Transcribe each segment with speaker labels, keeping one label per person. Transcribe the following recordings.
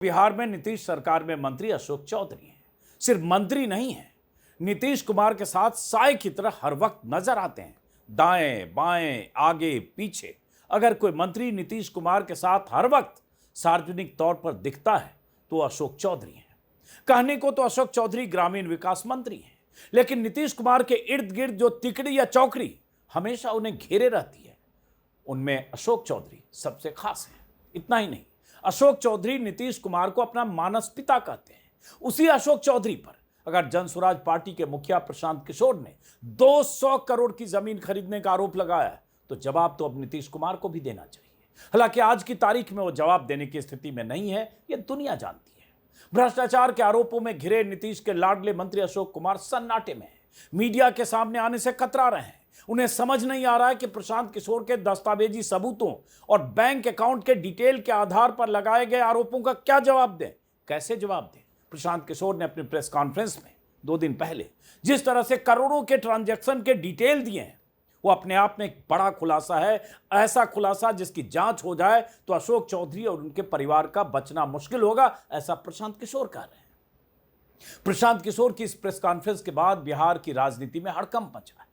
Speaker 1: बिहार में नीतीश सरकार में मंत्री अशोक चौधरी हैं। सिर्फ मंत्री नहीं हैं, नीतीश कुमार के साथ साए की तरह हर वक्त नजर आते हैं। दाएं बाएं आगे पीछे अगर कोई मंत्री नीतीश कुमार के साथ हर वक्त सार्वजनिक तौर पर दिखता है तो अशोक चौधरी हैं। कहने को तो अशोक चौधरी ग्रामीण विकास मंत्री हैं, लेकिन नीतीश कुमार के इर्द गिर्द जो तिकड़ी या चौकड़ी हमेशा उन्हें घेरे रहती है, उनमें अशोक चौधरी सबसे खास है। इतना ही नहीं, अशोक चौधरी नीतीश कुमार को अपना मानस पिता कहते हैं। उसी अशोक चौधरी पर अगर जनसुराज पार्टी के मुखिया प्रशांत किशोर ने 200 करोड़ की जमीन खरीदने का आरोप लगाया तो जवाब तो अब नीतीश कुमार को भी देना चाहिए। हालांकि आज की तारीख में वो जवाब देने की स्थिति में नहीं है, यह दुनिया जानती है। भ्रष्टाचार के आरोपों में घिरे नीतीश के लाडले मंत्री अशोक कुमार सन्नाटे में हैं। मीडिया के सामने आने से कतरा रहे हैं। उन्हें समझ नहीं आ रहा है कि प्रशांत किशोर के दस्तावेजी सबूतों और बैंक अकाउंट के डिटेल के आधार पर लगाए गए आरोपों का क्या जवाब दें, कैसे जवाब दें। प्रशांत किशोर ने अपनी प्रेस कॉन्फ्रेंस में 2 दिन पहले जिस तरह से करोड़ों के ट्रांजैक्शन के डिटेल दिए हैं, वो अपने आप में एक बड़ा खुलासा है। ऐसा खुलासा जिसकी जांच हो जाए तो अशोक चौधरी और उनके परिवार का बचना मुश्किल होगा, ऐसा प्रशांत किशोर कह रहे हैं। प्रशांत किशोर की इस प्रेस कॉन्फ्रेंस के बाद बिहार की राजनीति में हड़कंप मचा है।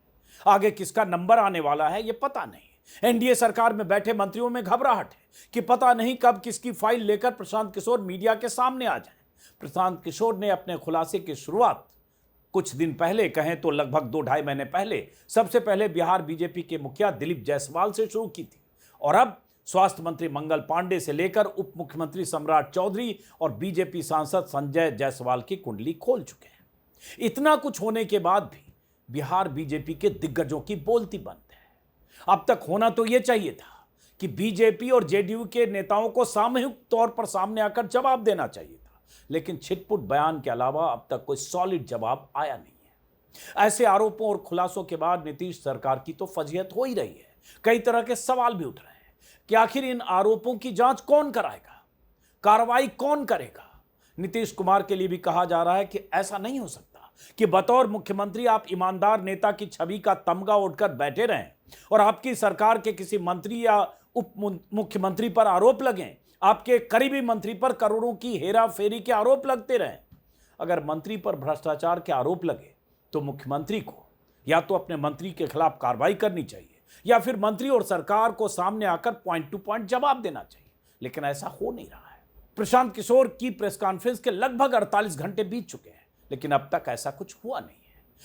Speaker 1: आगे किसका नंबर आने वाला है यह पता नहीं। एनडीए सरकार में बैठे मंत्रियों में घबराहट है कि पता नहीं कब किसकी फाइल लेकर प्रशांत किशोर मीडिया के सामने आ जाए। प्रशांत किशोर ने अपने खुलासे की शुरुआत कुछ दिन पहले, कहें तो लगभग 2-2.5 महीने पहले, सबसे पहले बिहार बीजेपी के मुखिया दिलीप जायसवाल से शुरू की थी और अब स्वास्थ्य मंत्री मंगल पांडे से लेकर उप मुख्यमंत्री सम्राट चौधरी और बीजेपी सांसद संजय जायसवाल की कुंडली खोल चुके हैं। इतना कुछ होने के बाद भी बिहार बीजेपी के दिग्गजों की बोलती बंद है। अब तक होना तो यह चाहिए था कि बीजेपी और जेडीयू के नेताओं को सामूहिक तौर पर सामने आकर जवाब देना चाहिए था, लेकिन छिटपुट बयान के अलावा अब तक कोई सॉलिड जवाब आया नहीं है। ऐसे आरोपों और खुलासों के बाद नीतीश सरकार की तो फजीहत हो ही रही है। कई तरह के सवाल भी उठ रहे हैं कि आखिर इन आरोपों की जांच कौन कराएगा, कार्रवाई कौन करेगा। नीतीश कुमार के लिए भी कहा जा रहा है कि ऐसा नहीं हो सकता कि बतौर मुख्यमंत्री आप ईमानदार नेता की छवि का तमगा ओढ़कर बैठे रहें और आपकी सरकार के किसी मंत्री या उप मुख्यमंत्री पर आरोप लगें, आपके करीबी मंत्री पर करोड़ों की हेरा फेरी के आरोप लगते रहें। अगर मंत्री पर भ्रष्टाचार के आरोप लगे तो मुख्यमंत्री को या तो अपने मंत्री के खिलाफ कार्रवाई करनी चाहिए या फिर मंत्री और सरकार को सामने आकर पॉइंट टू पॉइंट जवाब देना चाहिए, लेकिन ऐसा हो नहीं रहा है। प्रशांत किशोर की प्रेस कॉन्फ्रेंस के लगभग 48 घंटे बीत चुके हैं, लेकिन अब तक ऐसा कुछ हुआ नहीं।